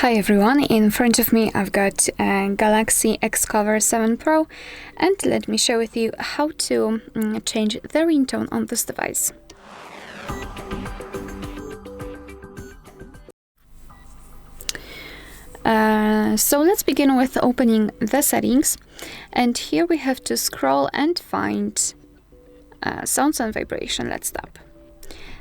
Hi everyone, in front of me I've got a Galaxy XCover7 Pro, and let me share with you how to change the ringtone on this device. So let's begin with opening the settings, and here we have to scroll and find sounds and vibration. Let's tap.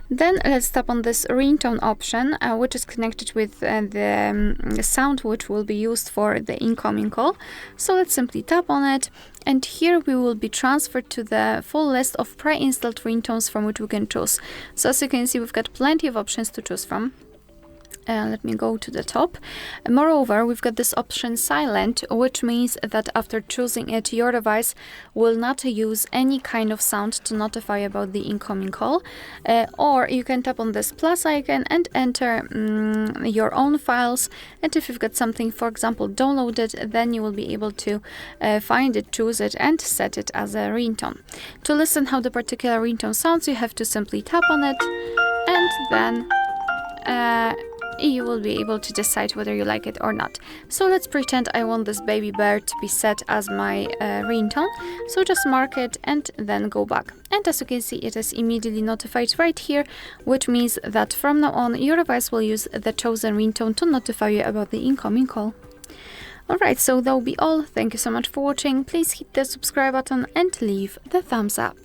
Then let's tap on this ringtone option, which is connected with the sound which will be used for the incoming call. So let's simply tap on it, and here we will be transferred to the full list of pre-installed ringtones from which we can choose. So as you can see, we've got plenty of options to choose from. Let me go to the top. Moreover, we've got this option silent, which means that after choosing it, your device will not use any kind of sound to notify about the incoming call. Or you can tap on this plus icon and enter your own files. And if you've got something, for example, downloaded, then you will be able to find it, choose it, and set it as a ringtone. To listen how the particular ringtone sounds, you have to simply tap on it, and then you will be able to decide whether you like it or not. So let's pretend I want this baby bear to be set as my ringtone. So just mark it and then go back. And as you can see, it is immediately notified right here, which means that from now on, your device will use the chosen ringtone to notify you about the incoming call. Alright, so that will be all. Thank you so much for watching. Please hit the subscribe button and leave the thumbs up.